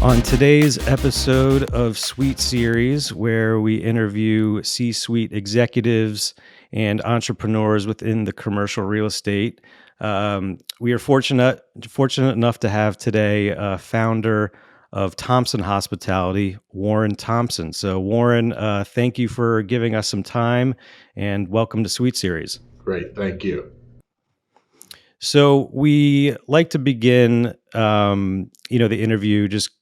On today's episode of Suite Series, where we interview C-suite executives and entrepreneurs within the commercial real estate, we are fortunate enough to have today founder of Thompson Hospitality, Warren Thompson. So, Warren, thank you for giving us some time, and welcome to Suite Series. Great, thank you. So we like to begin, the interview just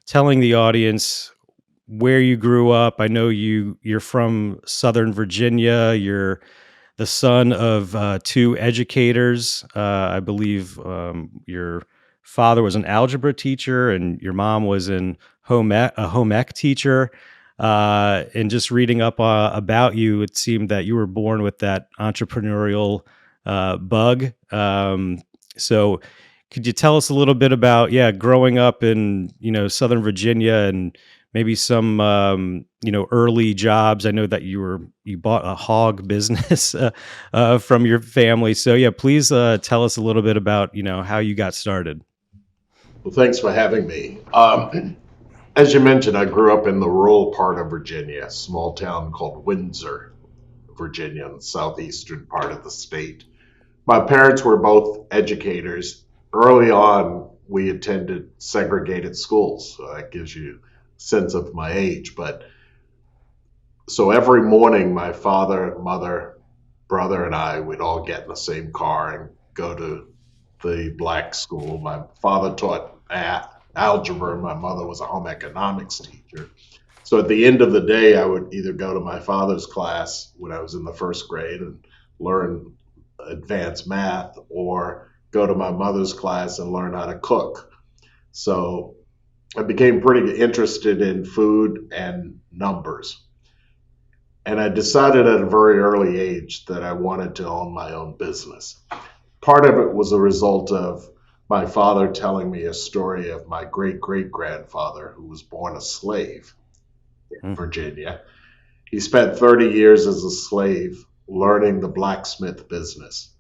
telling the audience where you grew up. I know you're from Southern Virginia. You're the son of two educators. I believe your father was an algebra teacher, and your mom was a home ec teacher. And just reading up about you, it seemed that you were born with that entrepreneurial bug. So could you tell us a little bit about, growing up in, Southern Virginia and maybe some, early jobs? I know that you bought a hog business from your family. So please tell us a little bit about, how you got started. Well, thanks for having me. As you mentioned, I grew up in the rural part of Virginia, a small town called Windsor, Virginia, in the southeastern part of the state. My parents were both educators. Early on, we attended segregated schools, so that gives you a sense of my age. So every morning, my father, mother, brother, and I would all get in the same car and go to the black school. My father taught algebra, and my mother was a home economics teacher. So at the end of the day, I would either go to my father's class when I was in the first grade and learn advanced math, or go to my mother's class and learn how to cook. So I became pretty interested in food and numbers. And I decided at a very early age that I wanted to own my own business. Part of it was a result of my father telling me a story of my great-great-grandfather, who was born a slave in Virginia. He spent 30 years as a slave learning the blacksmith business.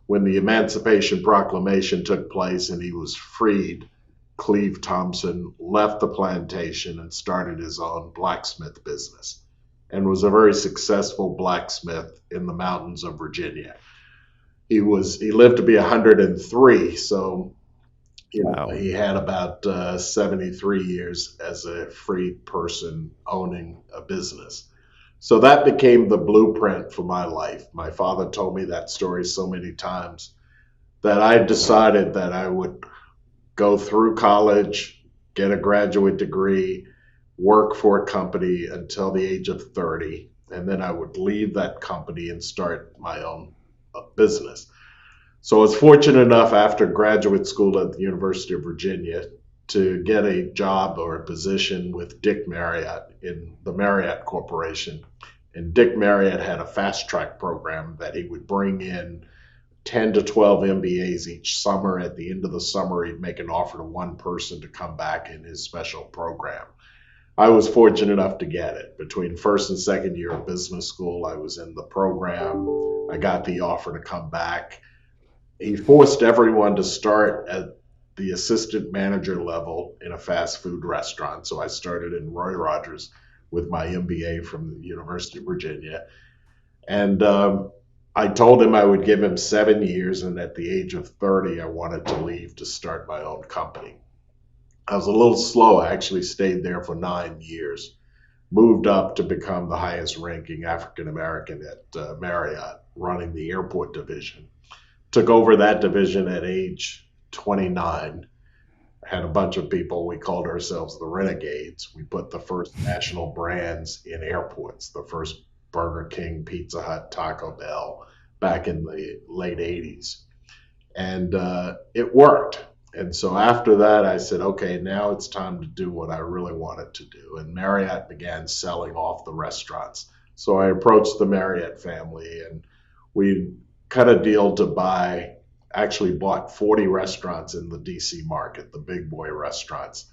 When the Emancipation Proclamation took place and he was freed, Cleve Thompson left the plantation and started his own blacksmith business, and was a very successful blacksmith in the mountains of Virginia. He lived to be 103, so Wow. he had about 73 years as a free person owning a business. So that became the blueprint for my life. My father told me that story so many times that I decided that I would go through college, get a graduate degree, work for a company until the age of 30, and then I would leave that company and start my own business. So I was fortunate enough after graduate school at the University of Virginia to get a job or a position with Dick Marriott in the Marriott Corporation. And Dick Marriott had a fast track program that he would bring in 10 to 12 MBAs each summer. At the end of the summer, he'd make an offer to one person to come back in his special program. I was fortunate enough to get it. Between first and second year of business school, I was in the program. I got the offer to come back. He forced everyone to start at the assistant manager level in a fast food restaurant. So I started in Roy Rogers with my MBA from the University of Virginia. And I told him I would give him 7 years, and at the age of 30, I wanted to leave to start my own company. I was a little slow. I actually stayed there for 9 years, moved up to become the highest ranking African American at Marriott, running the airport division. Took over that division at age 29. Had a bunch of people, we called ourselves the Renegades. We put the first national brands in airports, the first Burger King, Pizza Hut, Taco Bell, back in the late 80s. And it worked. And so after that, I said, okay, now it's time to do what I really wanted to do. And Marriott began selling off the restaurants. So I approached the Marriott family, and we cut a deal to actually bought 40 restaurants in the DC market, the big boy restaurants.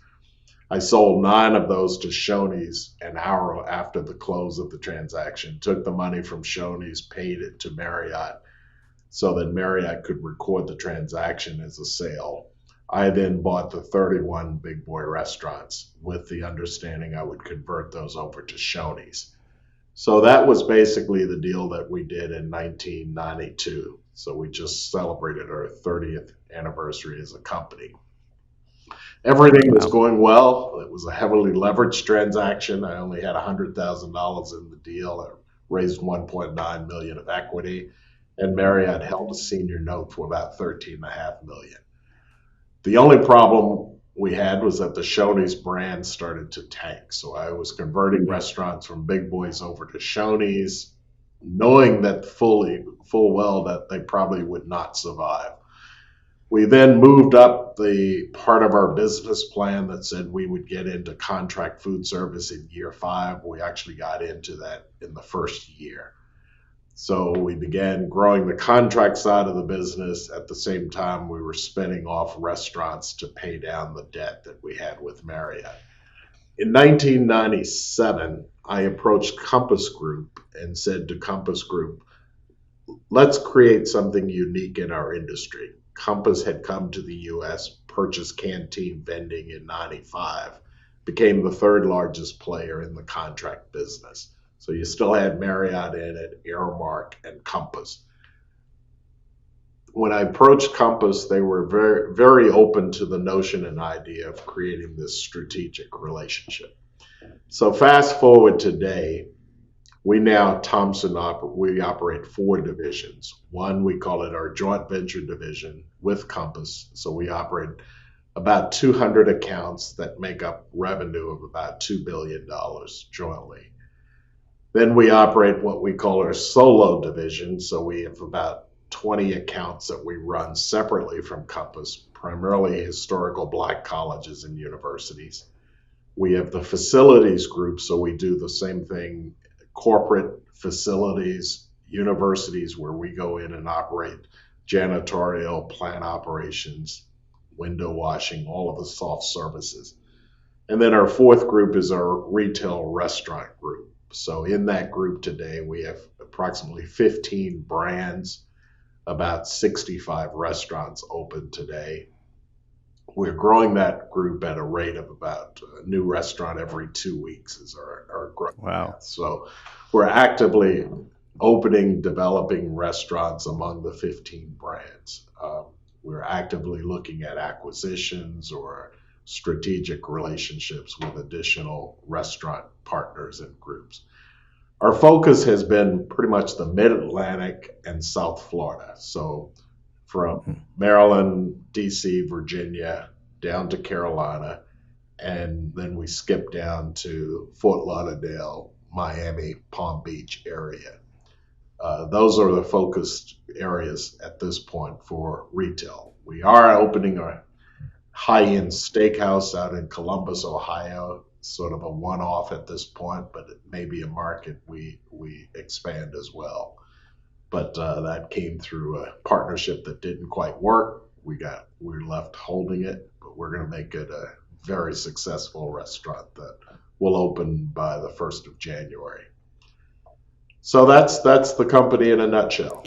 I sold 9 of those to Shoney's an hour after the close of the transaction, took the money from Shoney's, paid it to Marriott so that Marriott could record the transaction as a sale. I then bought the 31 Big Boy restaurants with the understanding I would convert those over to Shoney's. So that was basically the deal that we did in 1992. So we just celebrated our 30th anniversary as a company. Everything was Wow. going well. It was a heavily leveraged transaction. I only had $100,000 in the deal. I raised 1.9 million of equity, and Marriott held a senior note for about 13.5 million. The only problem we had was that the Shoney's brand started to tank. So I was converting restaurants from Big Boys over to Shoney's, knowing that full well that they probably would not survive. We then moved up the part of our business plan that said we would get into contract food service in year 5. We actually got into that in the first year. So we began growing the contract side of the business. At the same time, we were spinning off restaurants to pay down the debt that we had with Marriott. In 1997, I approached Compass Group and said to Compass Group, let's create something unique in our industry. Compass had come to the US, purchased canteen vending in 95, became the third largest player in the contract business. So you still had Marriott in it, Airmark, and Compass. When I approached Compass, they were very, very open to the notion and idea of creating this strategic relationship. So fast forward today, we now, Thompson, we operate 4 divisions. One, we call it our joint venture division with Compass. So we operate about 200 accounts that make up revenue of about $2 billion jointly. Then we operate what we call our solo division. So we have about 20 accounts that we run separately from Compass, primarily historical Black colleges and universities. We have the facilities group, so we do the same thing, corporate facilities, universities, where we go in and operate janitorial, plant operations, window washing, all of the soft services. And then our 4th group is our retail restaurant group. So in that group today, we have approximately 15 brands, about 65 restaurants open today. We're growing that group at a rate of about a new restaurant every 2 weeks is our growth Wow. path. So we're actively opening, developing restaurants among the 15 brands. We're actively looking at acquisitions or strategic relationships with additional restaurant partners and groups. Our focus has been pretty much the Mid-Atlantic and South Florida. So from Maryland, DC, Virginia, down to Carolina, and then we skip down to Fort Lauderdale, Miami, Palm Beach area. Those are the focused areas at this point for retail. We are opening a high-end steakhouse out in Columbus, Ohio, sort of a one-off at this point, but it may be a market we expand as well. But that came through a partnership that didn't quite work. We're left holding it, but we're going to make it a very successful restaurant that will open by the 1st of January. So that's the company in a nutshell.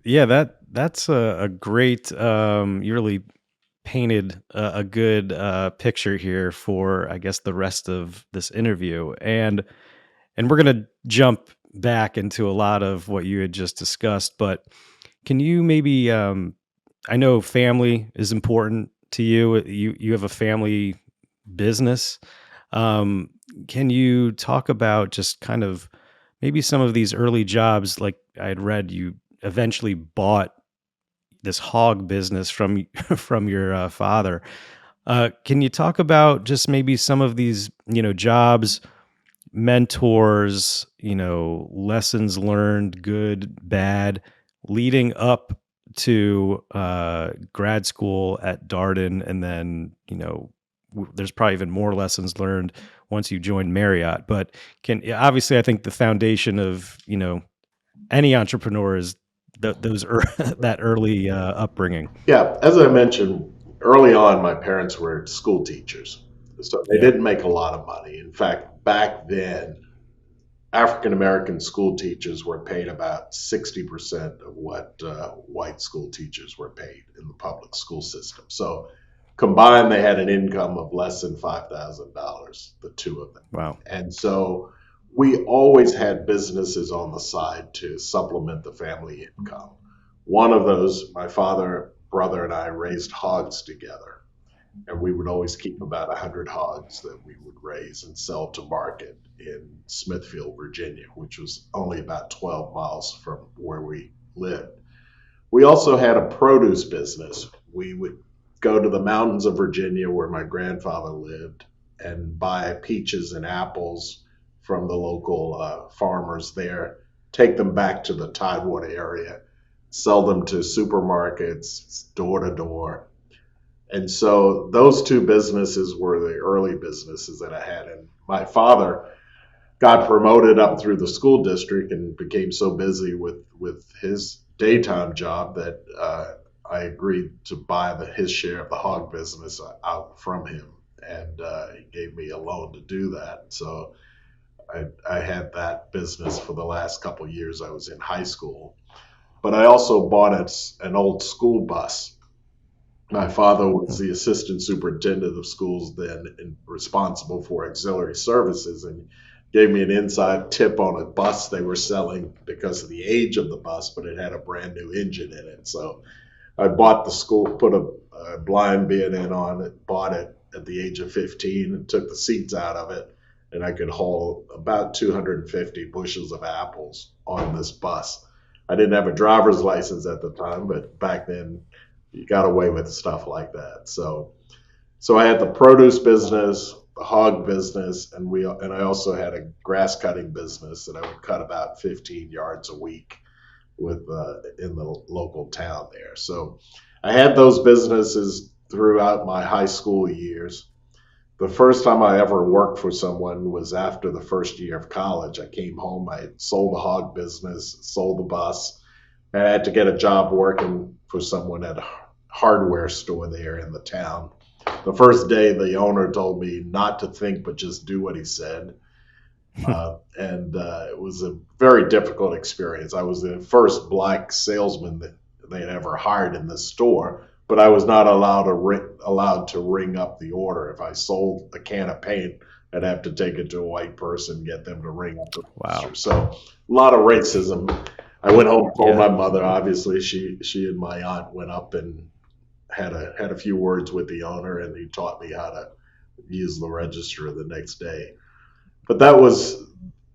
Yeah, that's a great. You really painted a good picture here for, I guess, the rest of this interview, and we're gonna jump back into a lot of what you had just discussed. But can you maybe? I know family is important to you. You have a family business. Um, can you talk about just kind of maybe some of these early jobs? Like I had read, you eventually bought this hog business from from your father. Can you talk about just maybe some of these, jobs, mentors, lessons learned, good, bad, leading up to grad school at Darden, and then there's probably even more lessons learned once you joined Marriott. But obviously, I think the foundation of any entrepreneur is that early upbringing. Yeah, as I mentioned early on, my parents were school teachers, so they Yeah. didn't make a lot of money. In fact, back then, African American school teachers were paid about 60% of what white school teachers were paid in the public school system. So Combined, they had an income of less than $5,000, the two of them. Wow. And so we always had businesses on the side to supplement the family income. One of those, my father, brother, and I raised hogs together. And we would always keep about 100 hogs that we would raise and sell to market in Smithfield, Virginia, which was only about 12 miles from where we lived. We also had a produce business. We would go to the mountains of Virginia where my grandfather lived and buy peaches and apples from the local farmers there, take them back to the Tidewater area, sell them to supermarkets, door to door. And so those two businesses were the early businesses that I had. And my father got promoted up through the school district and became so busy with his daytime job that I agreed to buy his share of the hog business out from him. And he gave me a loan to do that. So I had that business for the last couple of years I was in high school. But I also bought an old school bus. My father was the assistant superintendent of schools then and responsible for auxiliary services, and gave me an inside tip on a bus they were selling because of the age of the bus, but it had a brand new engine in it. So I bought the school, put a blind bin on it, bought it at the age of 15 and took the seats out of it, and I could haul about 250 bushels of apples on this bus. I didn't have a driver's license at the time, but back then you got away with stuff like that. So I had the produce business, the hog business, and I also had a grass cutting business that I would cut about 15 yards a week with in the local town there. So I had those businesses throughout my high school years. The first time I ever worked for someone was after the first year of college. I came home, I had sold the hog business, sold the bus, and I had to get a job working for someone at a hardware store there in the town. The first day, the owner told me not to think, but just do what he said. And it was a very difficult experience. I was the first black salesman that they'd ever hired in this store, but I was not allowed to ring up the order. If I sold a can of paint, I'd have to take it to a white person, get them to ring up the register. So a lot of racism. I went home, told my mother. Obviously, she and my aunt went up and had a few words with the owner, and he taught me how to use the register the next day. But that was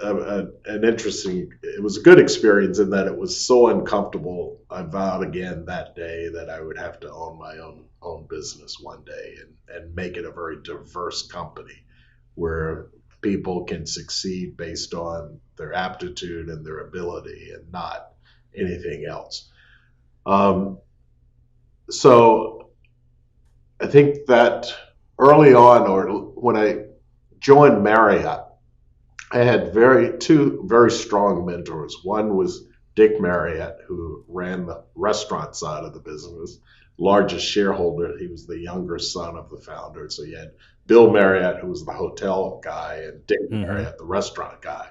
an interesting. It was a good experience in that it was so uncomfortable. I vowed again that day that I would have to own my own business one day and make it a very diverse company where people can succeed based on their aptitude and their ability and not anything else. So I think that early on, or when I joined Marriott, I had two very strong mentors. One was Dick Marriott, who ran the restaurant side of the business, largest shareholder. He was the younger son of the founder. So you had Bill Marriott, who was the hotel guy, and Dick Marriott, the restaurant guy.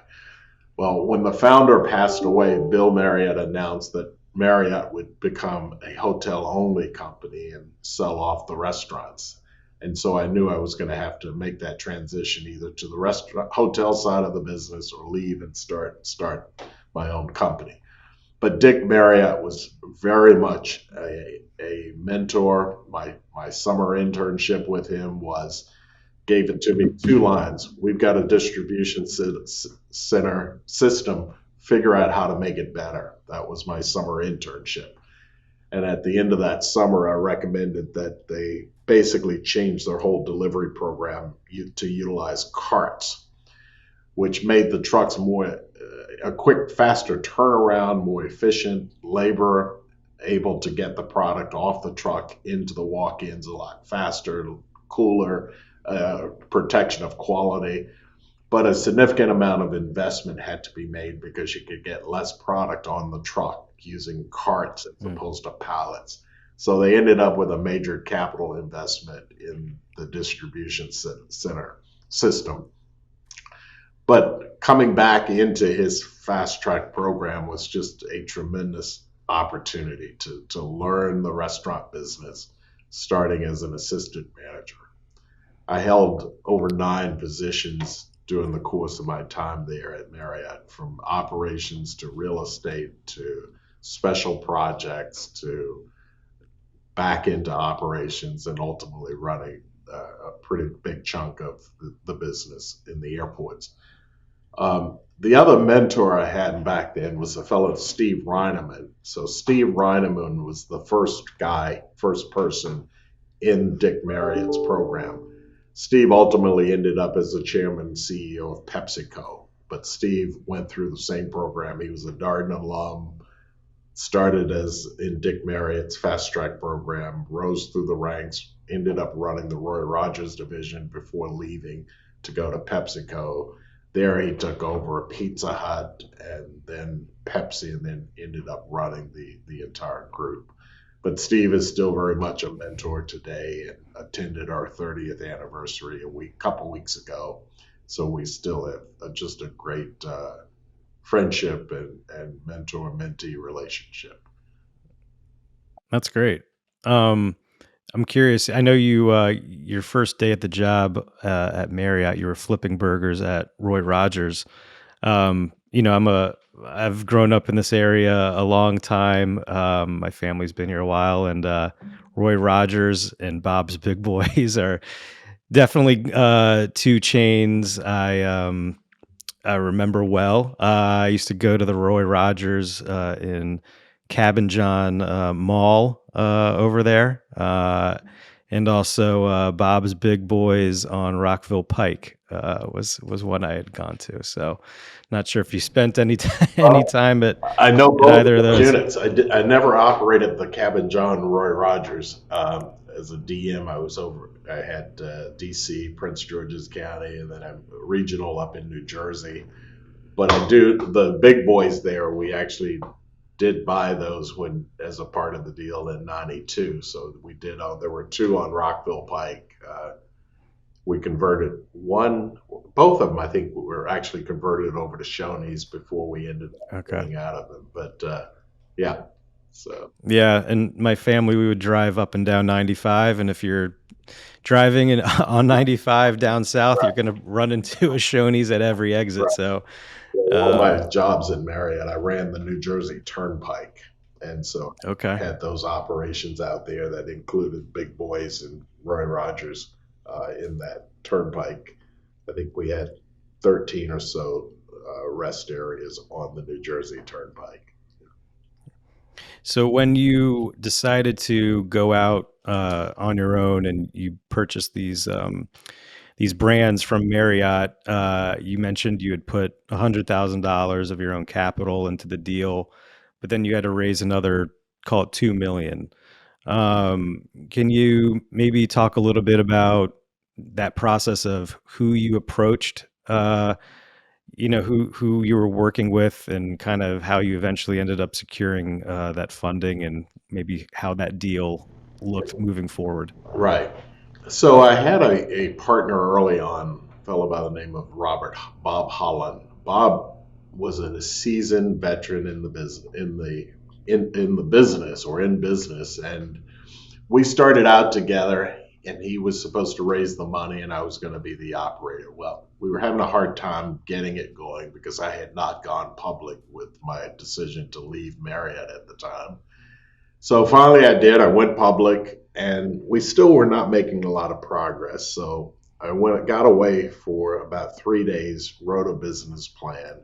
Well, when the founder passed away, Bill Marriott announced that Marriott would become a hotel-only company and sell off the restaurants. And so I knew I was going to have to make that transition either to the restaurant, hotel side of the business, or leave and start my own company. But Dick Marriott was very much a mentor. My summer internship with him gave it to me two lines. We've got a distribution center system. Figure out how to make it better. That was my summer internship. And at the end of that summer, I recommended that they basically change their whole delivery program to utilize carts, which made the trucks more a quick, faster turnaround, more efficient, labor able to get the product off the truck into the walk-ins a lot faster, cooler, protection of quality. But a significant amount of investment had to be made because you could get less product on the truck using carts as opposed to pallets. So they ended up with a major capital investment in the distribution center system. But coming back into his fast track program was just a tremendous opportunity to learn the restaurant business, starting as an assistant manager. I held over 9 positions during the course of my time there at Marriott, from operations to real estate to special projects to back into operations, and ultimately running a pretty big chunk of the business in the airports. The other mentor I had back then was a fellow, Steve Reineman. So Steve Reineman was the first person in Dick Marriott's program. Steve ultimately ended up as the chairman and CEO of PepsiCo, but Steve went through the same program. He was a Darden alum, started as in Dick Marriott's fast track program, rose through the ranks, ended up running the Roy Rogers division before leaving to go to PepsiCo. There he took over Pizza Hut and then Pepsi, and then ended up running the entire group. But Steve is still very much a mentor today, and attended our 30th anniversary couple weeks ago. So we still have just a great friendship and mentor-mentee relationship. That's great. I'm curious. I know your first day at the job at Marriott, you were flipping burgers at Roy Rogers. I've grown up in this area a long time. My family's been here a while, and Roy Rogers and Bob's Big Boys are definitely two chains I remember well. I used to go to the Roy Rogers in Cabin John Mall over there, and also Bob's Big Boys on Rockville Pike was one I had gone to. So, not sure if you spent any time I know at both either of of those those. units. I never operated the Cabin John Roy Rogers. As a DM, I had DC, Prince George's County, and then I'm regional up in New Jersey. But I do the big boys there. We actually did buy those when as a part of the deal in '92. So we did. There were 2 on Rockville Pike. We converted both of them. I think were actually converted over to Shoney's before we ended up Okay. getting out of them. But yeah, so Yeah, and my family, we would drive up and down 95, and if you're driving on 95 down south, you're going to run into a Shoney's at every exit. right. So, One of um, my jobs in Marriott, I ran the New Jersey Turnpike, and so okay. had those operations out there that included Big Boys and Roy Rogers in that turnpike. I think we had 13 or so rest areas on the New Jersey Turnpike. So when you decided to go out on your own and you purchased these brands from Marriott, you mentioned you had put $100,000 of your own capital into the deal, but then you had to raise another, call it 2 million. Can you maybe talk a little bit about that process of who you approached, who you were working with, and kind of how you eventually ended up securing that funding, and maybe how that deal looked moving forward? Right. So I had a partner early on, a fellow by the name of Bob Holland. Bob was a seasoned veteran in the business, in the business, or in business, and we started out together. And he was supposed to raise the money, and I was going to be the operator. Well, we were having a hard time getting it going because I had not gone public with my decision to leave Marriott at the time. So finally, I did. I went public, and we still were not making a lot of progress. So got away for about 3 days, wrote a business plan,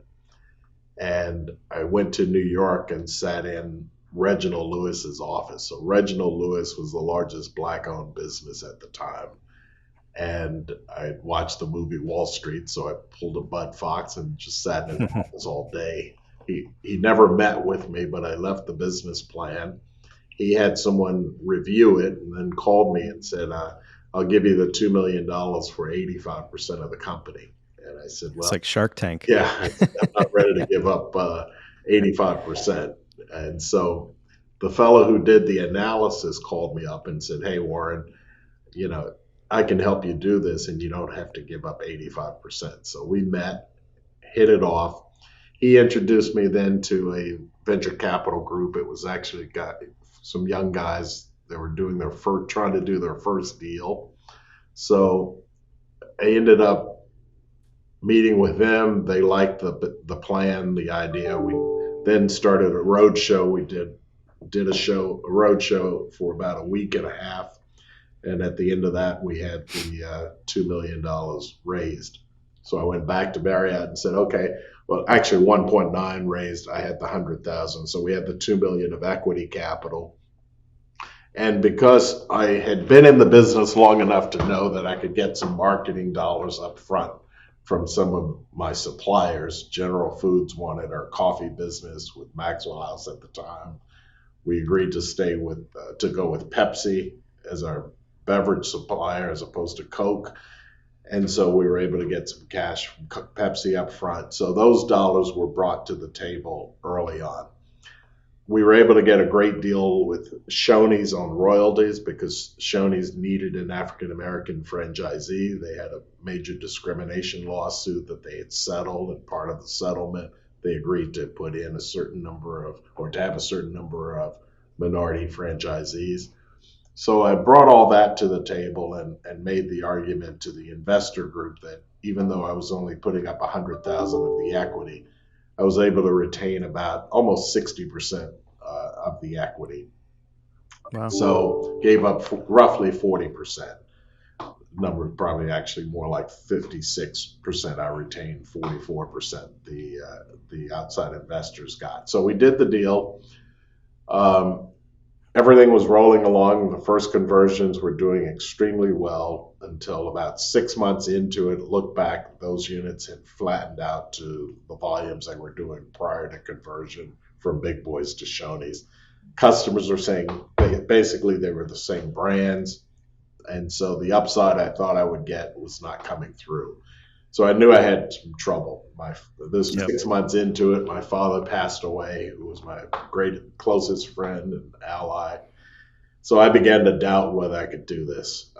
and I went to New York and sat in Reginald Lewis's office. So Reginald Lewis was the largest black-owned business at the time, and I watched the movie Wall Street. So I pulled a Bud Fox and just sat in his office all day. He never met with me, but I left the business plan. He had someone review it and then called me and said, I'll give you the $2 million for 85% of the company. And I said, It's well, like Shark Tank. yeah, I'm not ready to give up 85%. And so the fellow who did the analysis called me up and said, hey, Warren, you know, I can help you do this and you don't have to give up 85%. So we met, hit it off. He introduced me then to a venture capital group. It was actually got some young guys They were doing their first, trying to do their first deal. So I ended up meeting with them. They liked the plan, the idea. We then started a road show. We did a road show for about a week and a half, and at the end of that, we had the $2 million raised. So I went back to Marriott and said, okay, well, actually 1.9 raised. I had the 100,000, so we had the 2 million of equity capital. And because I had been in the business long enough to know that I could get some marketing dollars up front from some of my suppliers, General Foods wanted our coffee business with Maxwell House at the time. We agreed to to go with Pepsi as our beverage supplier as opposed to Coke. And so we were able to get some cash from Pepsi up front. So those dollars were brought to the table early on. We were able to get a great deal with Shoney's on royalties because Shoney's needed an African American franchisee. They had a major discrimination lawsuit that they had settled, and part of the settlement, they agreed to put in a certain number of, or to have a certain number of minority franchisees. So I brought all that to the table and made the argument to the investor group that even though I was only putting up 100,000 of the equity, I was able to retain about almost 60% of the equity. Wow. So gave up roughly 40%. Number probably actually more like 56%. I retained 44%. The outside investors got. So we did the deal. Everything was rolling along. The first conversions were doing extremely well until about 6 months into it. Look back, those units had flattened out to the volumes they were doing prior to conversion from Big Boys to Shoney's. Customers are saying basically they were the same brands. And so the upside I thought I would get was not coming through. So I knew I had some trouble. This Yep. 6 months into it, my father passed away, who was my great closest friend and ally. So I began to doubt whether I could do this.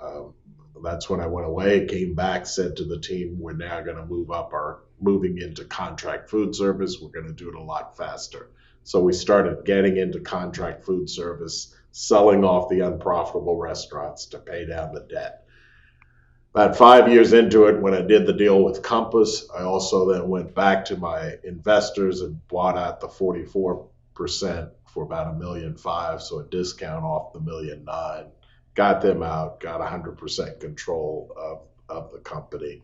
That's when I went away, came back, said to the team, we're now going to moving into contract food service. We're going to do it a lot faster. So we started getting into contract food service, selling off the unprofitable restaurants to pay down the debt. About 5 years into it, when I did the deal with Compass, I also then went back to my investors and bought out the 44% for about $1.5 million, so a discount off the $1.9 million. Got them out, got 100% control of the company,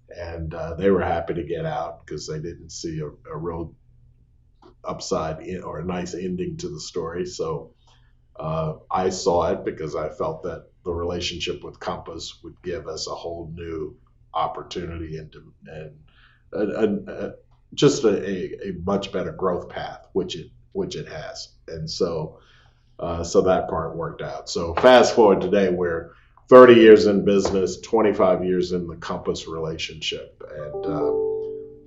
and they were happy to get out because they didn't see a real upside or a nice ending to the story. So I saw it because I felt that the relationship with Compass would give us a whole new opportunity and just a much better growth path, which it has. And so that part worked out. So fast forward today, we're 30 years in business, 25 years in the Compass relationship, and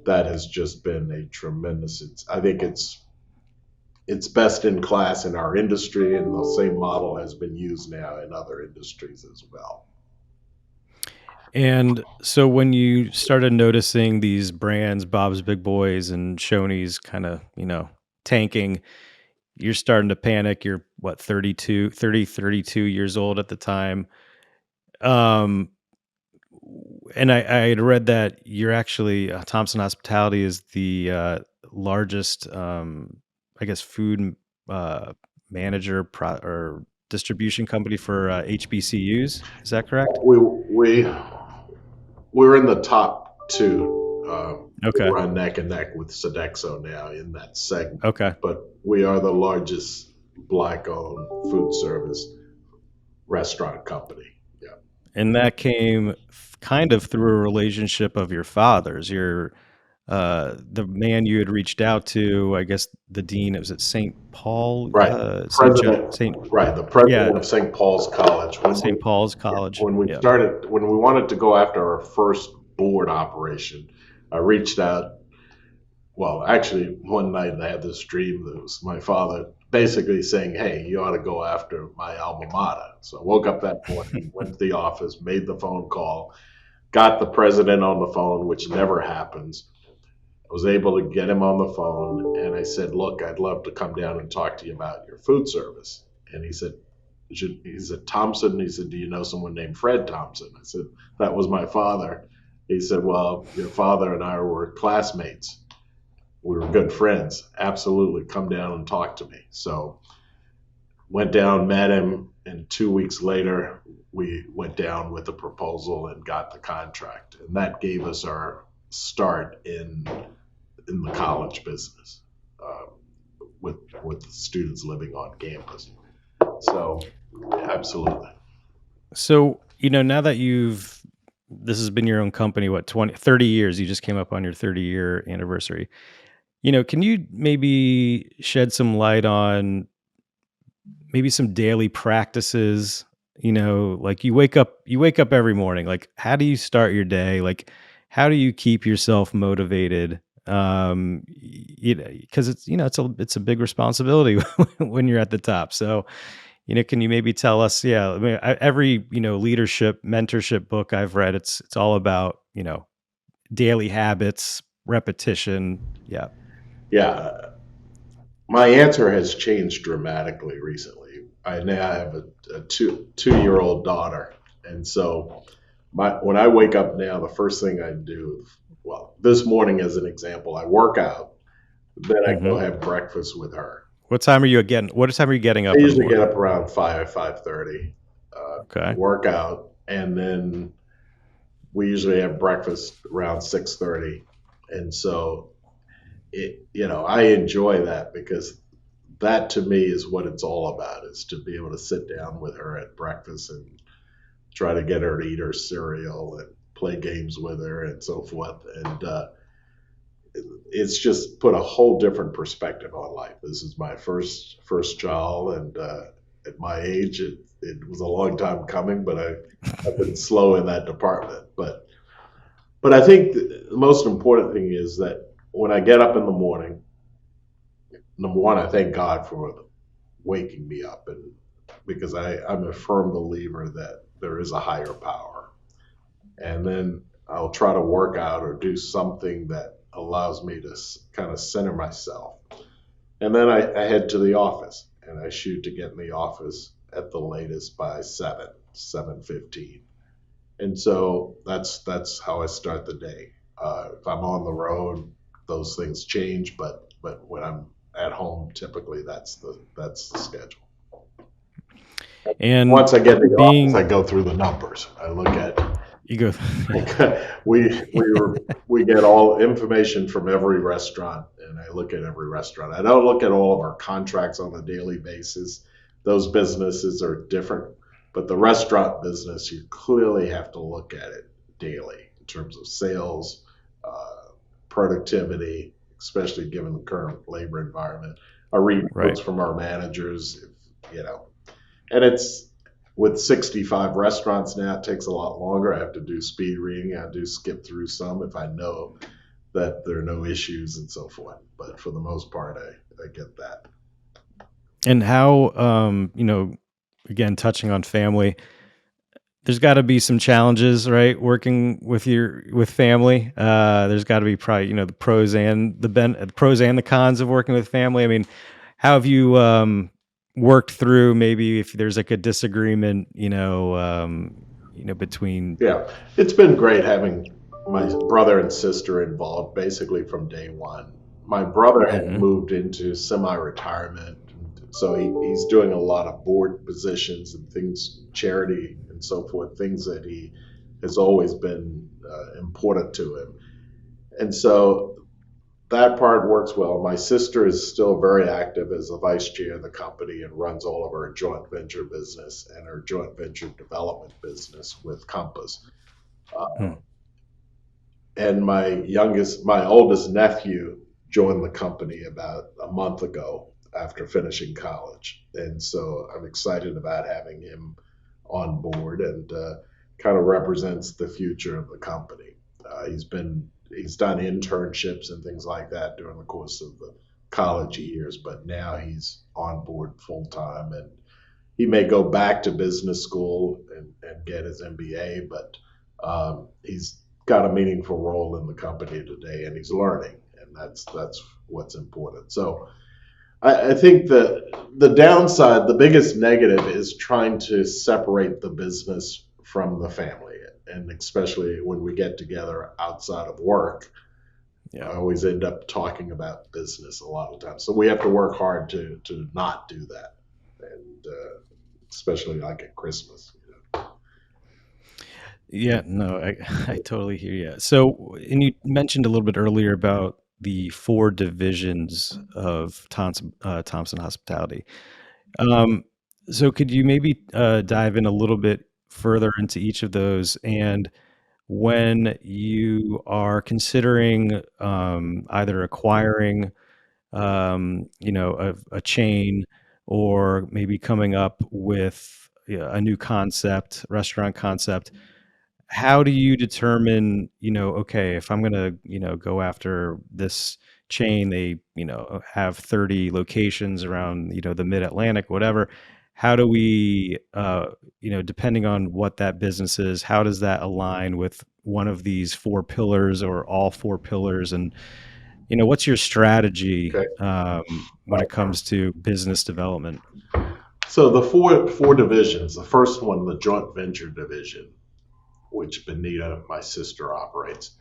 that has just been a tremendous. I think it's best in class in our industry, and the same model has been used now in other industries as well. And so when you started noticing these brands, Bob's Big Boys and Shoney's kind of, tanking, you're starting to panic. You're what, 32 years old at the time. Um, and I had read that you're actually, Thompson Hospitality is the largest, I guess, food manager or distribution company for HBCUs. Is that correct? We're in the top two. Okay. We're on neck and neck with Sodexo now in that segment. Okay. But we are the largest Black-owned food service restaurant company. Yeah. And that came kind of through a relationship of your father's. The man you had reached out to, I guess the dean, was it St. Paul? Right. The president of St. Paul's College. St. Paul's College. When we wanted to go after our first board operation, I reached out. Well, actually, one night I had this dream that was my father basically saying, hey, you ought to go after my alma mater. So I woke up that morning, went to the office, made the phone call, got the president on the phone, which never happens. I was able to get him on the phone, and I said, look, I'd love to come down and talk to you about your food service. And he said, he said, Thompson. He said, do you know someone named Fred Thompson? I said, that was my father. He said, well, your father and I were classmates. We were good friends. Absolutely. Come down and talk to me. So went down, met him, and 2 weeks later, we went down with a proposal and got the contract. And that gave us our start in the college business uh, with students living on campus. So, absolutely. So, now that this has been your own company, what, 20, 30 years, you just came up on your 30-year anniversary. Can you maybe shed some light on maybe some daily practices, like you wake up every morning, like how do you start your day? Like how do you keep yourself motivated? Because it's a big responsibility when you're at the top. So, can you maybe tell us, yeah, I mean, every, leadership, mentorship book I've read, it's all about, daily habits, repetition. Yeah. Yeah, my answer has changed dramatically recently. I now have a two-year old daughter, and so when I wake up now, the first thing I do, well, this morning as an example, I work out, then I go Hmm. have breakfast with her. What time are you getting I up in the usually get morning? up around 5:30, Okay. work out, and then we usually have breakfast around 6:30. And so I enjoy that because that to me is what it's all about, is to be able to sit down with her at breakfast and try to get her to eat her cereal and play games with her and so forth. And it's just put a whole different perspective on life. This is my first child, and at my age, it was a long time coming, but I've been slow in that department. But I think the most important thing is that when I get up in the morning, number one, I thank God for waking me up, and because I'm a firm believer that there is a higher power. And then I'll try to work out or do something that allows me to kind of center myself. And then I head to the office and I shoot to get in the office at the latest by 7:15. And so that's how I start the day. If I'm on the road, those things change, but when I'm at home, typically that's the schedule. And Once I get to the office, I being go through the numbers. I look at you go yeah. we get all information from every restaurant, and I look at every restaurant. I don't look at all of our contracts on a daily basis. Those businesses are different, but the restaurant business, you clearly have to look at it daily in terms of sales, uh, productivity, especially given the current labor environment. I read Right. notes from our managers, and it's with 65 restaurants now, it takes a lot longer. I have to do speed reading. I do skip through some if I know that there are no issues and so forth. But for the most part, I get that. And how, again, touching on family, there's got to be some challenges, right? Working with family. There's got to be probably, the pros and the cons of working with family. I mean, how have you worked through maybe if there's like a disagreement, between. Yeah, it's been great having my brother and sister involved basically from day one. My brother had Mhm. moved into semi-retirement, so he's doing a lot of board positions and things, charity and so forth, things that he has always been important to him. And so that part works well. My sister is still very active as a vice chair of the company and runs all of our joint venture business and our joint venture development business with Compass. Hmm. And my oldest nephew joined the company about a month ago after finishing college. And so I'm excited about having him on board, and kind of represents the future of the company. He's done internships and things like that during the course of the college years, but now he's on board full time, and he may go back to business school and get his MBA, but he's got a meaningful role in the company today, and he's learning, and that's what's important. So I think the downside, the biggest negative, is trying to separate the business from the family, and especially when we get together outside of work, Yeah. I always end up talking about business a lot of times. So we have to work hard to not do that, and especially like at Christmas. Yeah, no, I totally hear you. So, and you mentioned a little bit earlier about the four divisions of Thompson Hospitality. Um, so could you maybe dive in a little bit further into each of those? And when you are considering either acquiring, a chain, or maybe coming up with, yeah, a new concept, restaurant concept, how do you determine, okay, if I'm gonna, go after this chain, they, have 30 locations around, the mid-Atlantic, whatever. How do we, depending on what that business is, how does that align with one of these four pillars or all four pillars? And, what's your strategy Okay. when it comes to business development? So the four divisions. The first one, the joint venture division, which Benita, my sister, operates.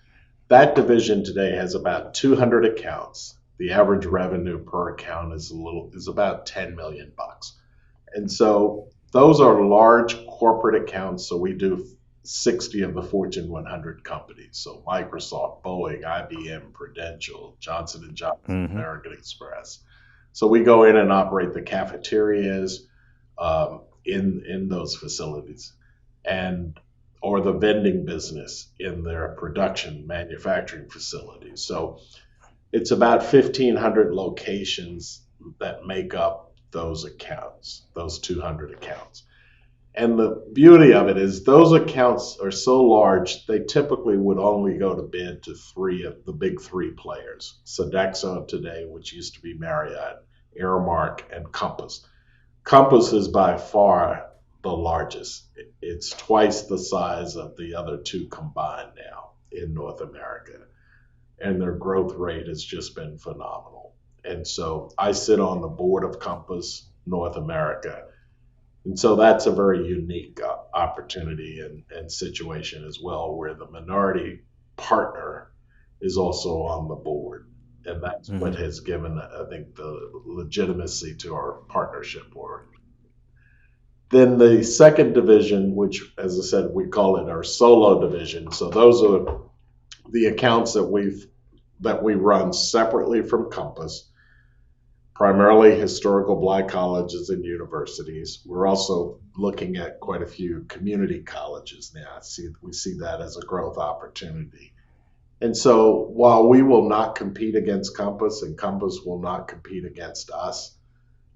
That division today has about 200 accounts. The average revenue per account is about 10 million bucks. And so those are large corporate accounts. So we do 60 of the Fortune 100 companies. So Microsoft, Boeing, IBM, Prudential, Johnson and Johnson, Hmm. American Express. So we go in and operate the cafeterias in those facilities, and or the vending business in their production manufacturing facilities. So it's about 1,500 locations that make up those accounts, those 200 accounts. And the beauty of it is those accounts are so large, they typically would only go to bid to three of the big three players: Sodexo today, which used to be Marriott, Airmark, and Compass. Compass is by far the largest. It's twice the size of the other two combined now in North America, and their growth rate has just been phenomenal. And so I sit on the board of Compass North America. And so that's a very unique opportunity and situation as well, where the minority partner is also on the board. And that's what Hmm. has given, I think, the legitimacy to our partnership board. Then the second division, which, as I said, we call it our solo division. So those are the accounts that we run separately from Compass, primarily historical Black colleges and universities. We're also looking at quite a few community colleges now. We see that as a growth opportunity. And so while we will not compete against Compass and Compass will not compete against us,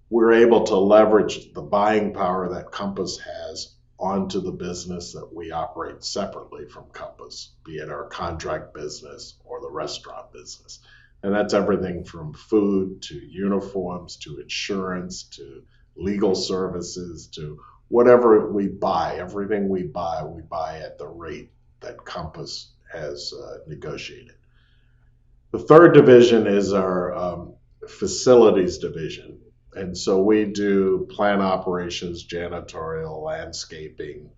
we're able to leverage the buying power that Compass has onto the business that we operate separately from Compass, be it our contract business or the restaurant business. And that's everything from food to uniforms to insurance to legal services to whatever we buy. Everything we buy at the rate that Compass has negotiated. The third division is our facilities division. And so we do plant operations, janitorial, landscaping,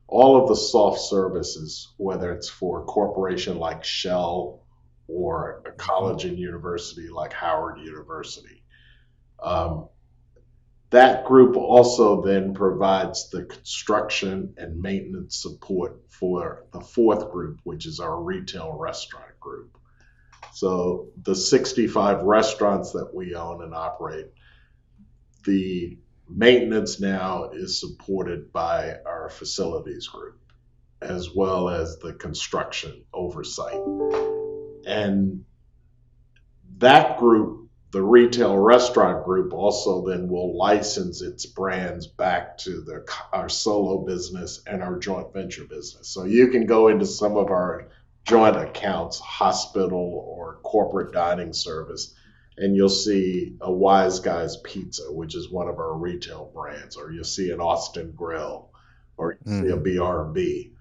all of the soft services, whether it's for a corporation like Shell or a Hmm. college and university like Howard University. Um, that group also then provides the construction and maintenance support for the fourth group, which is our retail restaurant group. So the 65 restaurants that we own and operate, the maintenance now is supported by our facilities group, as well as the construction oversight. And that group, the retail restaurant group, also then will license its brands back to our solo business and our joint venture business. So you can go into some of our joint accounts, hospital or corporate dining service, and you'll see a Wise Guys Pizza, which is one of our retail brands, or you'll see an Austin Grill, or you see a Hmm. BRB.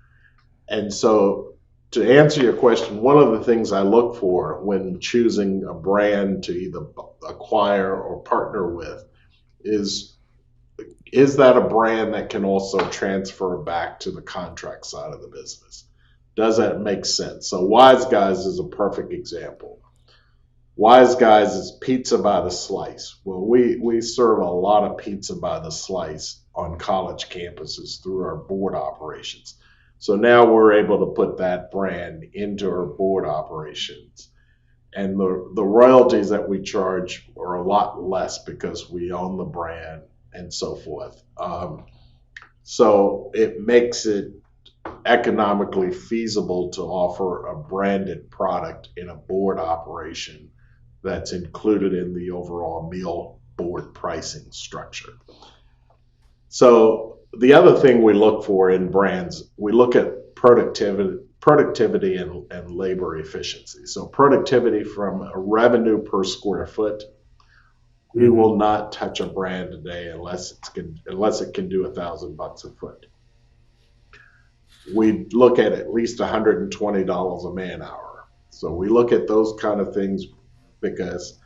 And so, to answer your question, one of the things I look for when choosing a brand to either acquire or partner with is that a brand that can also transfer back to the contract side of the business? Does that make sense? So Wise Guys is a perfect example. Wise Guys is pizza by the slice. Well, we serve a lot of pizza by the slice on college campuses through our board operations. So now we're able to put that brand into our board operations. And the royalties that we charge are a lot less because we own the brand and so forth. So it makes it economically feasible to offer a branded product in a board operation that's included in the overall meal board pricing structure. So the other thing we look for in brands, we look at productivity and labor efficiency. So productivity from a revenue per square foot. We Mm-hmm. will not touch a brand today unless it can do $1,000 a foot. We look at least $120 a man hour. So we look at those kind of things because,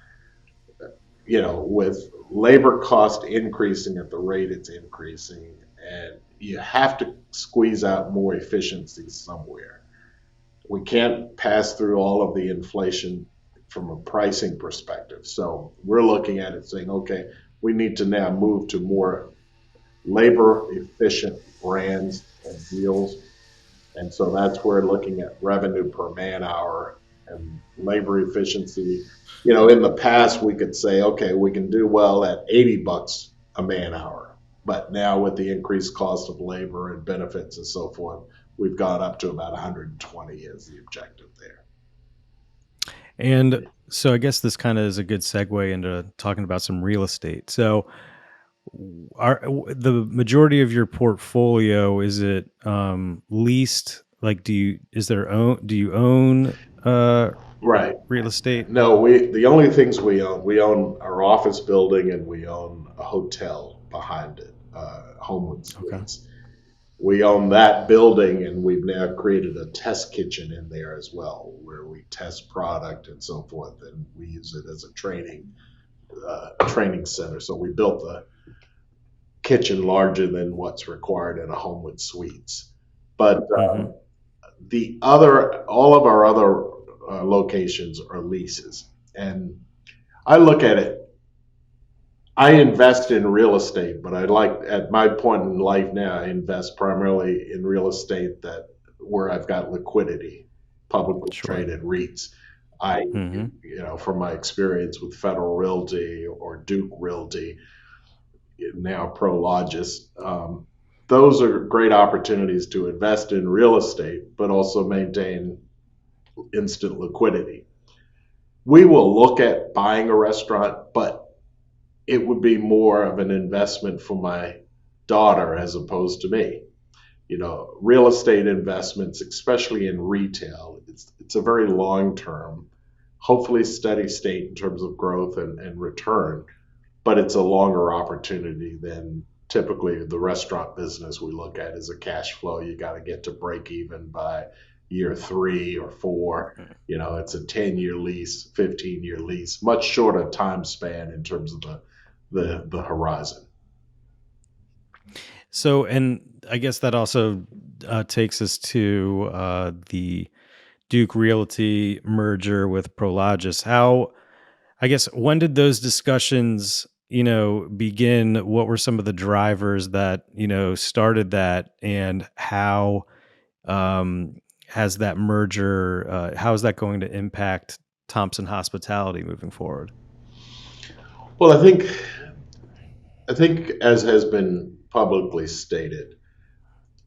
with labor cost increasing at the rate it's increasing, and you have to squeeze out more efficiencies somewhere. We can't pass through all of the inflation from a pricing perspective. So we're looking at it saying, okay, we need to now move to more labor efficient brands and deals. And so that's where looking at revenue per man hour and labor efficiency. In the past, we could say, okay, we can do well at $80 a man hour. But now with the increased cost of labor and benefits and so forth, we've gone up to about 120 as the objective there. And so I guess this kind of is a good segue into talking about some real estate. So the majority of your portfolio, is it leased? Like, do you own Right. real estate? No, the only things we own our office building and we own a hotel behind it, Homewood Okay. Suites. We own that building, and we've now created a test kitchen in there as well, where we test product and so forth, and we use it as a training center. So we built the kitchen larger than what's required in a Homewood Suites. But Mm-hmm. all of our other locations are leases, and I look at it. I invest in real estate, but at my point in life now, I invest primarily in real estate where I've got liquidity, publicly Sure. traded REITs. Mm-hmm. From my experience with Federal Realty or Duke Realty, now Prologis, those are great opportunities to invest in real estate, but also maintain instant liquidity. We will look at buying a restaurant, but it would be more of an investment for my daughter as opposed to me. Real estate investments, especially in retail, it's a very long term, hopefully steady state in terms of growth and return, but it's a longer opportunity than typically the restaurant business we look at as a cash flow. You got to get to break even by year 3 or 4. It's a 10-year lease, 15-year lease, much shorter time span in terms of the horizon. So, and I guess that also takes us to the Duke Realty merger with Prologis. When did those discussions, begin? What were some of the drivers that, started that, and how has that merger, how is that going to impact Thompson Hospitality moving forward? Well, I think as has been publicly stated,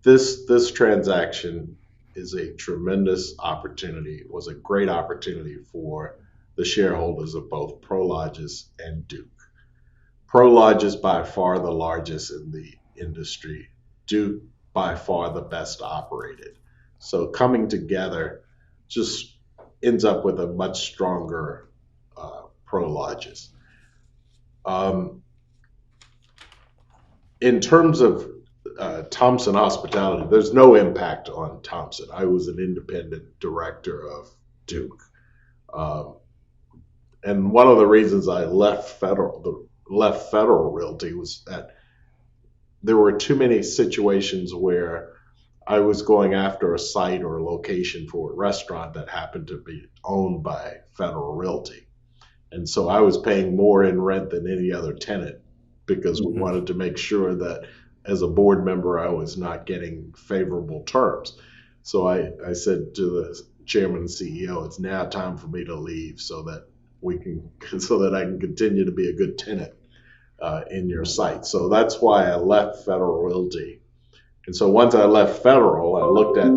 this transaction is a tremendous opportunity. It was a great opportunity for the shareholders of both Prologis and Duke. Prologis by far the largest in the industry. Duke by far the best operated. So coming together just ends up with a much stronger Prologis. In terms of Thompson Hospitality, there's no impact on Thompson. I was an independent director of Duke. and one of the reasons I left Federal Realty was that there were too many situations where I was going after a site or a location for a restaurant that happened to be owned by Federal Realty. And so I was paying more in rent than any other tenant because we Mhm. wanted to make sure that as a board member, I was not getting favorable terms. So I said to the chairman and CEO, it's now time for me to leave so that we can, so that I can continue to be a good tenant in your site. So that's why I left Federal Realty. And so once I left Federal, I looked at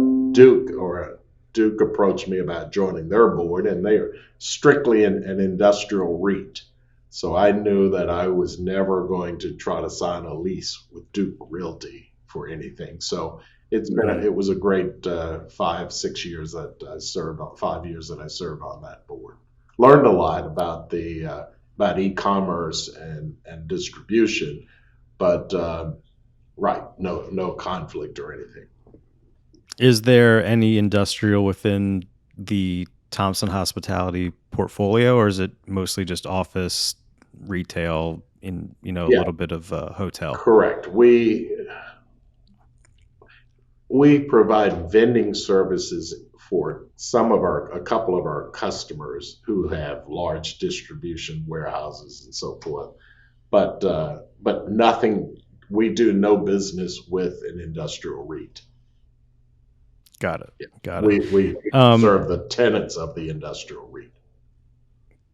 Duke approached me about joining their board, and they are strictly an industrial REIT. So I knew that I was never going to try to sign a lease with Duke Realty for anything. So Mhm. it was a great 5 6 years that I served on 5 years that I served on that board. Learned a lot about the about e-commerce and distribution, but right, no conflict or anything. Is there any industrial within the Thompson Hospitality portfolio, or is it mostly just office, retail, in a Yeah, little bit of hotel? correct. We provide vending services for a couple of our customers who have large distribution warehouses and so forth. But nothing. We do no business with an industrial REIT. Got it. Yeah. Got it. We Um, serve the tenants of the industrial REIT.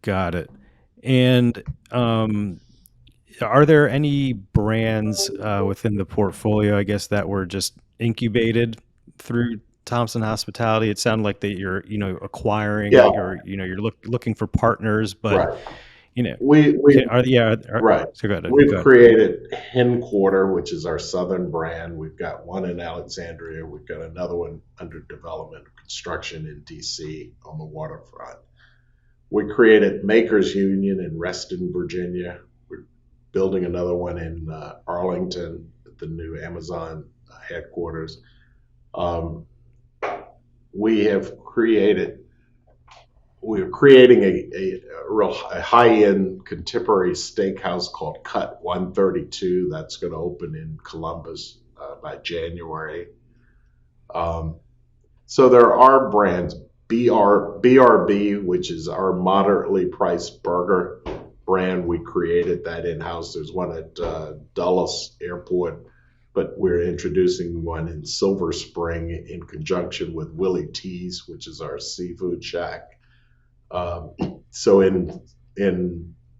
got it. And are there any brands within the portfolio, I guess, that were just incubated through Thompson Hospitality? It sounded like that you're, acquiring, Yeah, you're looking for partners, but right. you know, We right. so go ahead. We've Go ahead. created Hen Quarter, which is our southern brand. We've got one in Alexandria. We've got another one under development, construction in DC on the waterfront. We created Makers Union in Reston, Virginia. We're building another one in Arlington at the new Amazon headquarters. Um, we have created we're creating a high-end contemporary steakhouse called Cut 132 that's going to open in Columbus by January. Um, so there are brands, BRB, which is our moderately priced burger brand. We created that in-house. There's one at Dulles Airport, but we're introducing one in Silver Spring in conjunction with Willie T's, which is our seafood shack. Um, so in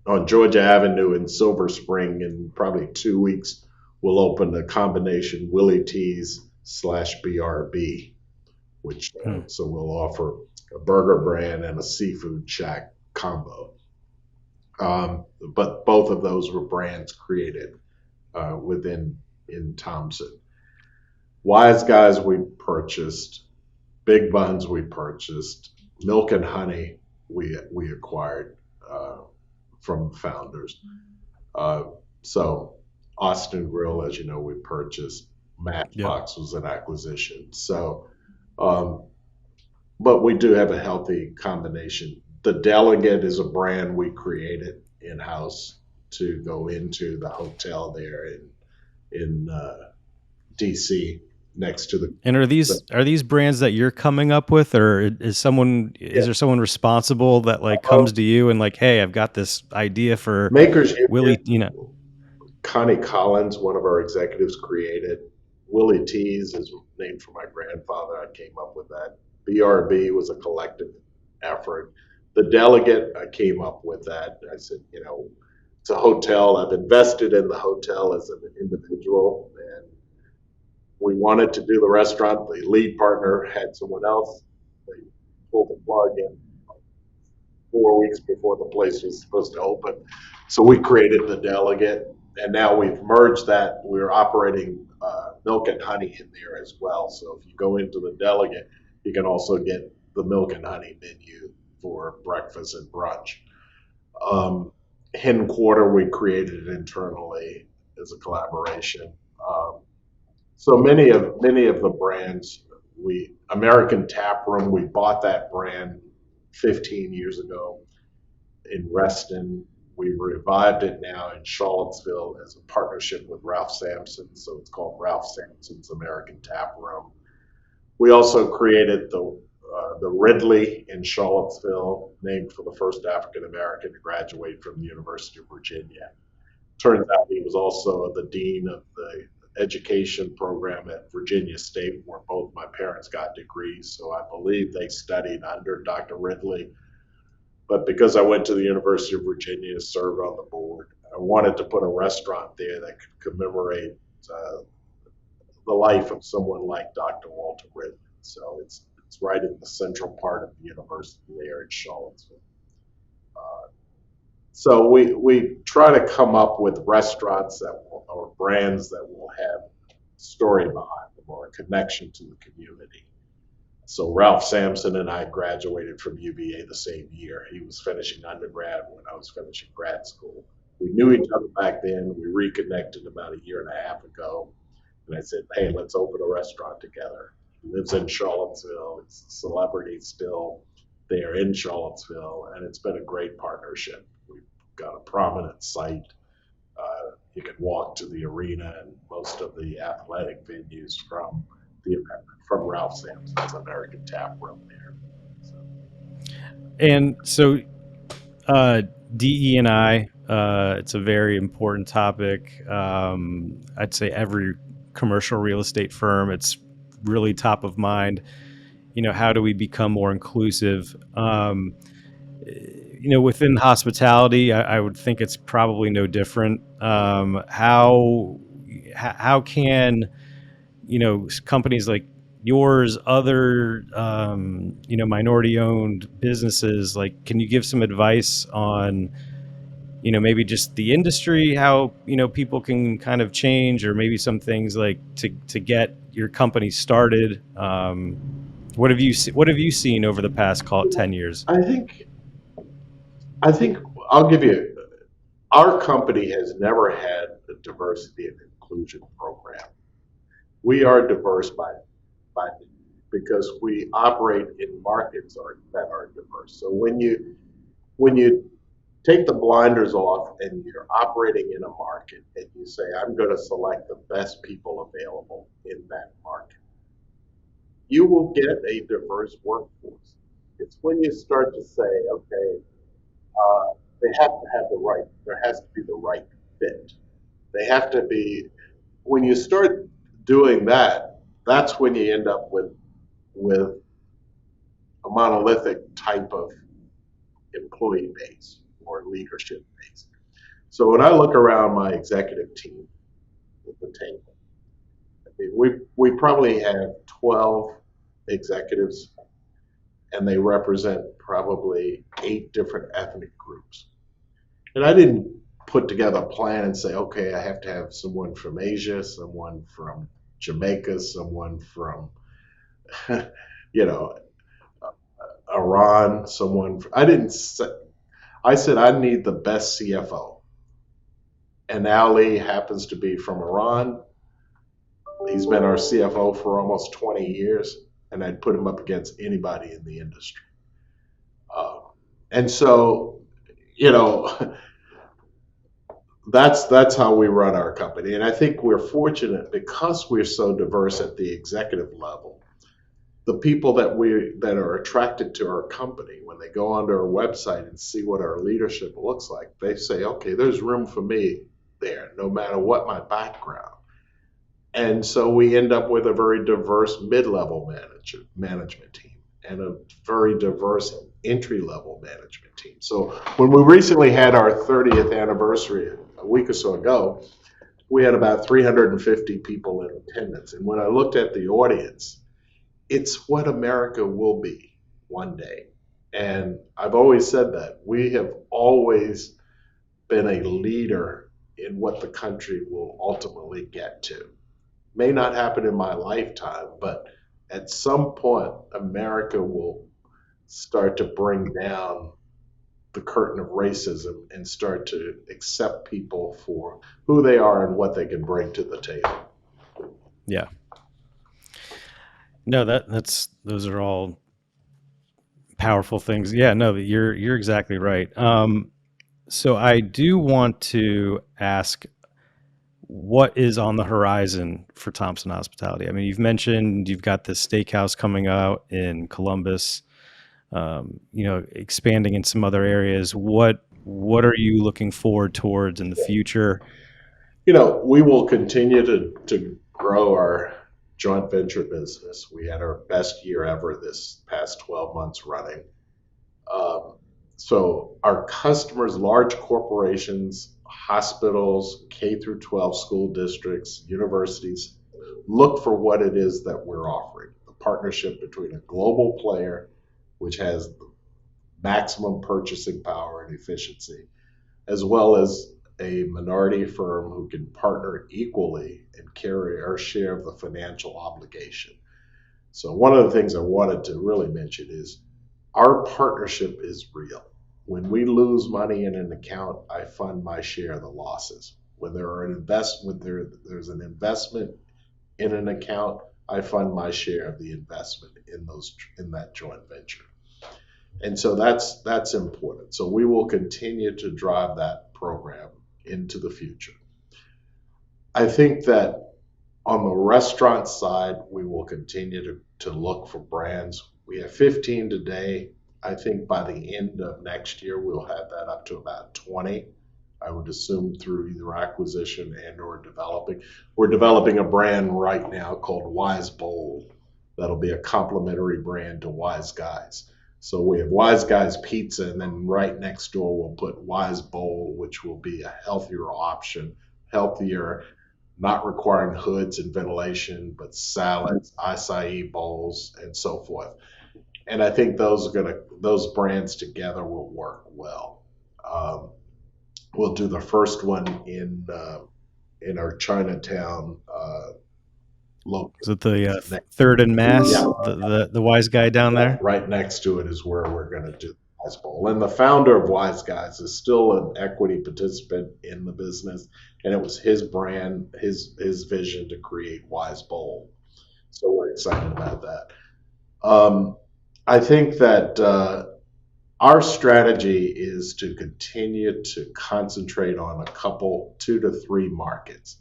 on Georgia Avenue in Silver Spring, in probably 2 weeks, we'll open a combination Willie T's / BRB, which Hmm. so we'll offer a burger brand and a seafood shack combo. But both of those were brands created within in Thompson. Wise Guys we purchased, Big Buns we purchased, Milk and Honey we acquired from founders. Uh, so Austin Grill, as you know, we purchased. Yep. Matchbox was an acquisition. So, um, but we do have a healthy combination. The Delegate is a brand we created in house to go into the hotel there in DC next to And the are these brands that you're coming up with, or yeah. is there someone responsible that like comes to you and like, hey, I've got this idea for Makers Willie, Union. Connie Collins, one of our executives, created. Willie T's is named for my grandfather. I came up with that. BRB was a collective effort. The Delegate, I came up with that. I said, it's a hotel. I've invested in the hotel as an individual, and we wanted to do the restaurant. The lead partner had someone else. They pulled the plug in 4 weeks before the place was supposed to open. So we created the Delegate, and now we've merged that. We're operating Milk and Honey in there as well. So if you go into the Delegate, you can also get the Milk and Honey menu for breakfast and brunch. Hen Quarter, we created it internally as a collaboration. So many of the brands, we American Tap Room, we bought that brand 15 years ago. in Reston. We revived it now in Charlottesville as a partnership with Ralph Sampson. So it's called Ralph Sampson's American Tap Room. We also created the Ridley in Charlottesville, named for the first African American to graduate from the University of Virginia. Turns out he was also the dean of the education program at Virginia State, where both my parents got degrees. So I believe they studied under Dr. Ridley. But because I went to the University of Virginia to serve on the board, I wanted to put a restaurant there that could commemorate uh, the life of someone like Dr. Walter Ridley. So it's right in the central part of the university there in Charlottesville. Uh, so we try to come up with restaurants that will, or brands that will have a story behind them or a connection to the community. So Ralph Sampson and I graduated from UVA the same year. He was finishing undergrad when I was finishing grad school. We knew each other back then. We reconnected about a year and a half ago. And I said, hey, let's open a restaurant together. He lives in Charlottesville. It's a celebrity still there in Charlottesville. And it's been a great partnership. We've got a prominent site. You can walk to the arena and most of the athletic venues the from Ralph Sampson's American Tap Room there. So, And so uh, DE&I, it's a very important topic. I'd say every commercial real estate firm, it's really top of mind. How do we become more inclusive? Within hospitality, I would think it's probably no different. How can companies like yours, other minority-owned businesses, like, can you give some advice on maybe just the industry, how people can kind of change, or maybe some things like to get your company started? What have you seen over the past, call it, 10 years? I think I think I'll give you. Our company has never had a diversity and inclusion program. We are diverse by because we operate in markets that are diverse. So when you take the blinders off and you're operating in a market and you say, I'm going to select the best people available in that market, you will get a diverse workforce. It's when you start to say, okay, they have to have there has to be the right fit. They have to be, when you start doing that, that's when you end up with a monolithic type of employee base or leadership base. So when I look around my executive team at the table, I mean, we probably have 12 executives, and they represent probably 8 different ethnic groups. And I didn't put together a plan and say, okay, I have to have someone from Asia, someone from Jamaica, someone from, you know, Iran, I didn't say, I said, I need the best CFO. And Ali happens to be from Iran. He's been our CFO for almost 20 years, and I'd put him up against anybody in the industry. Uh, and so, you know, that's how we run our company. And I think we're fortunate because we're so diverse at the executive level. The people that are attracted to our company, when they go onto our website and see what our leadership looks like, they say, okay, there's room for me there, no matter what my background. And so we end up with a very diverse mid-level management team and a very diverse entry-level management team. So when we recently had our 30th anniversary a week or so ago, we had about 350 people in attendance. And when I looked at the audience, it's what America will be one day. And I've always said that. We have always been a leader in what the country will ultimately get to. May not happen in my lifetime, but at some point, America will start to bring down the curtain of racism and start to accept people for who they are and what they can bring to the table. Yeah. No, those are all powerful things. Yeah, no, you're exactly right. So I do want to ask, what is on the horizon for Thompson Hospitality? I mean, you've mentioned you've got this steakhouse coming out in Columbus, expanding in some other areas. What are you looking forward towards in the future? We will continue to grow our joint venture business. We had our best year ever this past 12 months running. Um, so our customers, large corporations, hospitals, K through 12 school districts, universities, look for what it is that we're offering. The partnership between a global player, which has maximum purchasing power and efficiency, as well as a minority firm who can partner equally and carry our share of the financial obligation. So, one of the things I wanted to really mention is our partnership is real. When we lose money in an account, I fund my share of the losses. When there's an investment in an account, I fund my share of the investment in that joint venture. And so that's important. So we will continue to drive that program into the future. I think that on the restaurant side, we will continue to look for brands. We have 15 today. I think by the end of next year, we'll have that up to about 20. I would assume through either acquisition and or developing. We're developing a brand right now called Wise Bowl. That'll be a complementary brand to Wise Guys. So we have Wise Guys Pizza, and then right next door we'll put Wise Bowl, which will be a healthier option, healthier, not requiring hoods and ventilation, but salads, acai bowls, and so forth. And I think those brands together will work well. Um, we'll do the first one in our Chinatown Is location. it the Third and Mass, Yeah, the wise guy down there? right next to it is where we're going to do the Wise Bowl. And the founder of Wise Guys is still an equity participant in the business, and it was his brand, his vision to create Wise Bowl. So we're excited about that. I think that our strategy is to continue to concentrate on a couple, 2 to 3 markets.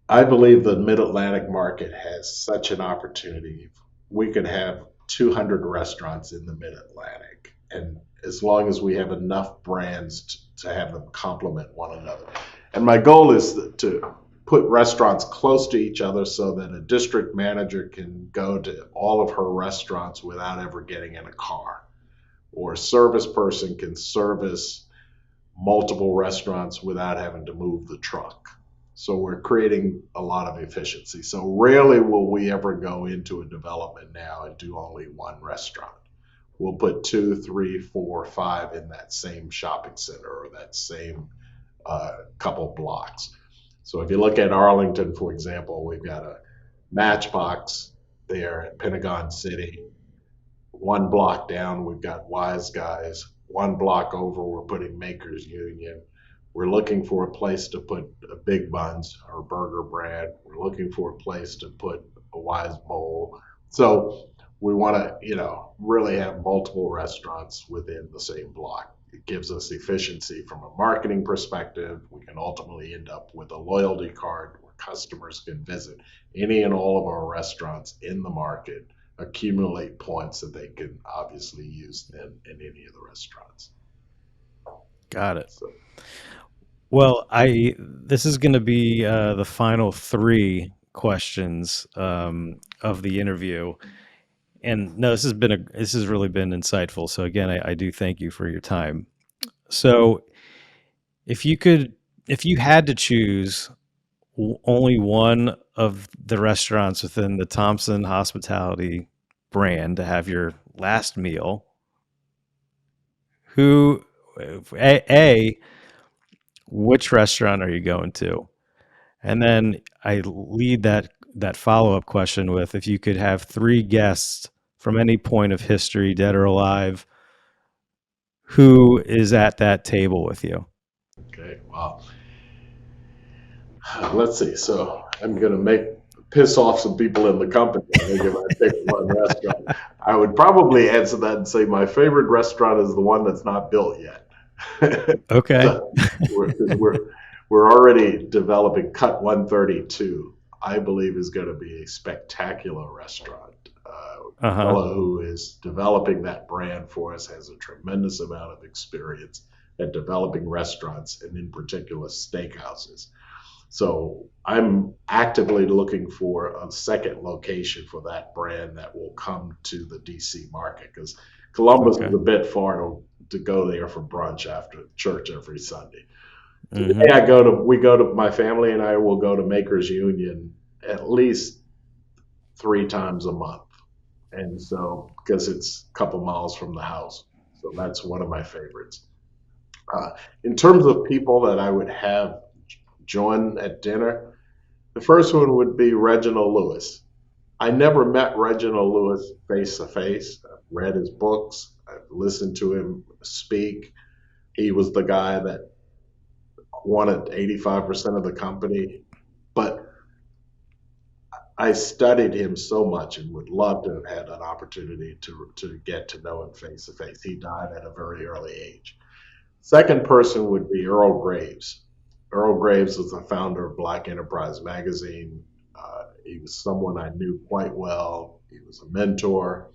I believe the Mid Atlantic market has such an opportunity. We could have 200 restaurants in the Mid Atlantic, and as long as we have enough brands to have them complement one another. And my goal is to put restaurants close to each other so that a district manager can go to all of her restaurants without ever getting in a car, or a service person can service multiple restaurants without having to move the truck. So we're creating a lot of efficiency. So rarely will we ever go into a development now and do only one restaurant. We'll put 2, 3, 4, 5 in that same shopping center or that same couple blocks. So if you look at Arlington, for example, we've got a Matchbox there at Pentagon City. One block down, we've got Wise Guys. One block over, we're putting Makers Union. We're looking for a place to put a Big Buns or burger brand. We're looking for a place to put a Wise Bowl. So we want to, really have multiple restaurants within the same block. It gives us efficiency from a marketing perspective. We can ultimately end up with a loyalty card where customers can visit any and all of our restaurants in the market, accumulate points that they can obviously use in any of the restaurants. Got it. So, Well, I this is going to be the final three questions of the interview, and no, this has really been insightful. So again, I do thank you for your time. So if you could, if you had to choose only one of the restaurants within the Thompson Hospitality brand to have your last meal, who, a which restaurant are you going to? And then I lead that follow-up question with, if you could have three guests from any point of history, dead or alive, who is at that table with you? okay, well, let's see. So I'm going to make piss off some people in the company. I think if I pick one restaurant, I would probably answer that and say my favorite restaurant is the one that's not built yet. Okay. So we're already developing Cut 132. I believe is going to be a spectacular restaurant. The Uh-huh. fellow who is developing that brand for us has a tremendous amount of experience at developing restaurants and in particular steakhouses. So I'm actively looking for a second location for that brand that will come to the DC market because Columbus is Okay. a bit far to go there for brunch after church every Sunday. Today Mhm. we go to my family and I will go to Makers Union at least 3 times a month. And so because it's a couple miles from the house. So that's one of my favorites. Uh, in terms of people that I would have join at dinner, the first one would be Reginald Lewis. I never met Reginald Lewis face to face. I've read his books, I've listened to him speak. He was the guy that wanted 85% of the company, but I studied him so much and would love to have had an opportunity to get to know him face to face. He died at a very early age. Second person would be Earl Graves. Earl Graves was the founder of Black Enterprise Magazine. He was someone I knew quite well. He was a mentor,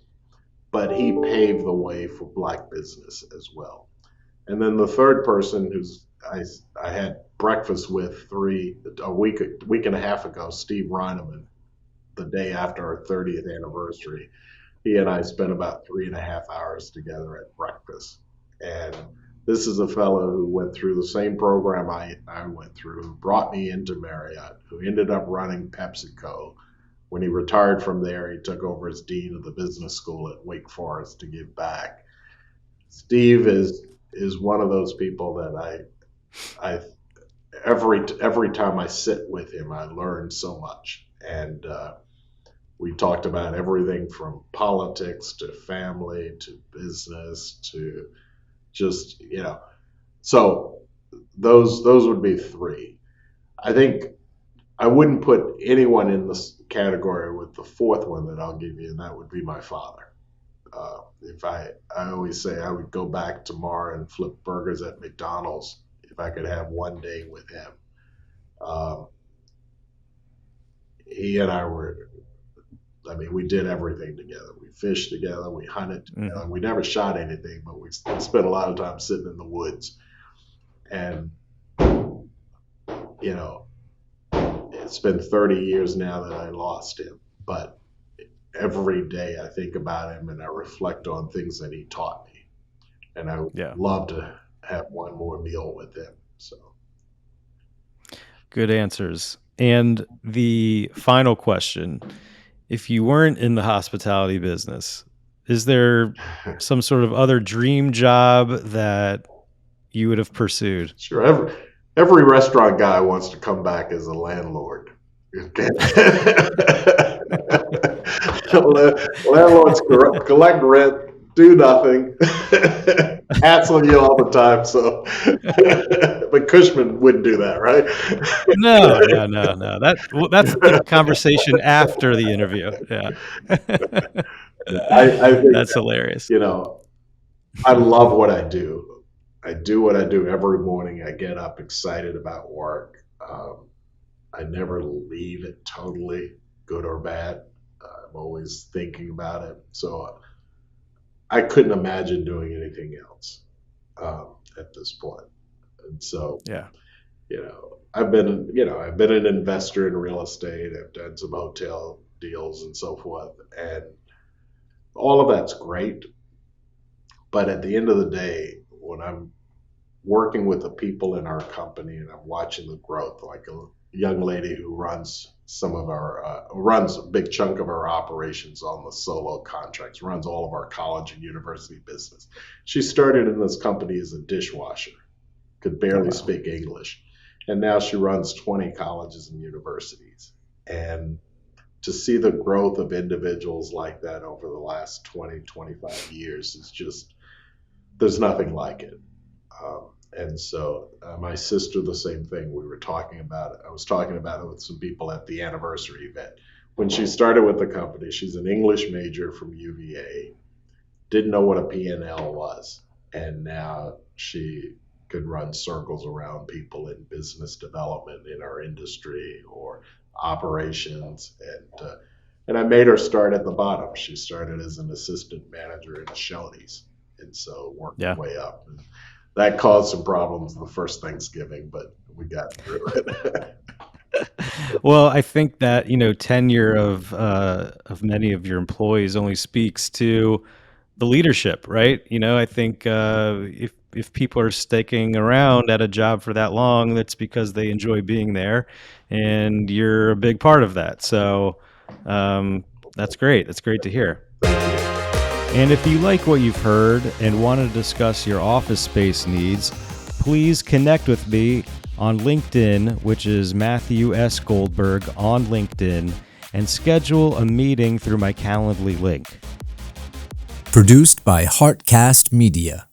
but he paved the way for Black business as well. And then the third person I had breakfast with a week and a half ago, Steve Reineman, the day after our 30th anniversary. He and I spent about 3.5 hours together at breakfast. And this is a fellow who went through the same program I went through, who brought me into Marriott, who ended up running PepsiCo. When he retired from there, he took over as dean of the business school at Wake Forest to give back. Steve is one of those people that I every time I sit with him, I learn so much. And we talked about everything from politics to family to business to just so those would be three. I think I wouldn't put anyone in this category with the fourth one that I'll give you, and that would be my father. If I always say I would go back tomorrow and flip burgers at McDonald's if I could have one day with him. um, he and I were, I mean, we did everything together. We fished together, we hunted Mhm. together. We never shot anything, but we spent a lot of time sitting in the woods. And, you know, it's been 30 years now that I lost him. But every day I think about him and I reflect on things that he taught me. And I would Yeah. love to have one more meal with him. So, Good answers. And the final question, if you weren't in the hospitality business, is there some sort of other dream job that you would have pursued? sure, every restaurant guy wants to come back as a landlord. Okay. Landlords collect rent, do nothing, hassle you all the time. So, but Cushman wouldn't do that, right? No, no, no, no. That's the conversation after the interview. Yeah. I think That's hilarious. you know I love what I do. I do what I do every morning. I get up excited about work. I never leave it totally, good or bad. I'm always thinking about it. So I couldn't imagine doing anything else at this point. And so, Yeah. I've been an investor in real estate. I've done some hotel deals and so forth, and all of that's great. But at the end of the day, when I'm working with the people in our company and I'm watching the growth, like a young lady who runs runs a big chunk of our operations on the solo contracts, runs all of our college and university business. She started in this company as a dishwasher, could Oh, barely wow. speak English, and now she runs 20 colleges and universities. And to see the growth of individuals like that over the last 20, 25 years is just, there's nothing like it. And so my sister, the same thing. We were talking about it. I was talking about it with some people at the anniversary event. When she started with the company, she's an English major from UVA, didn't know what a P&L was. And now she could run circles around people in business development in our industry or operations. And I made her start at the bottom. She started as an assistant manager in Shoney's, and so worked her Yeah. way up. And that caused some problems the first Thanksgiving, but we got through it. Well, I think that, tenure of many of your employees only speaks to the leadership, right? I think if people are sticking around at a job for that long, that's because they enjoy being there, and you're a big part of that. So that's great. That's great to hear. And if you like what you've heard and want to discuss your office space needs, please connect with me on LinkedIn, which is Matthew S. Goldberg on LinkedIn, and schedule a meeting through my Calendly link. Produced by Heartcast Media.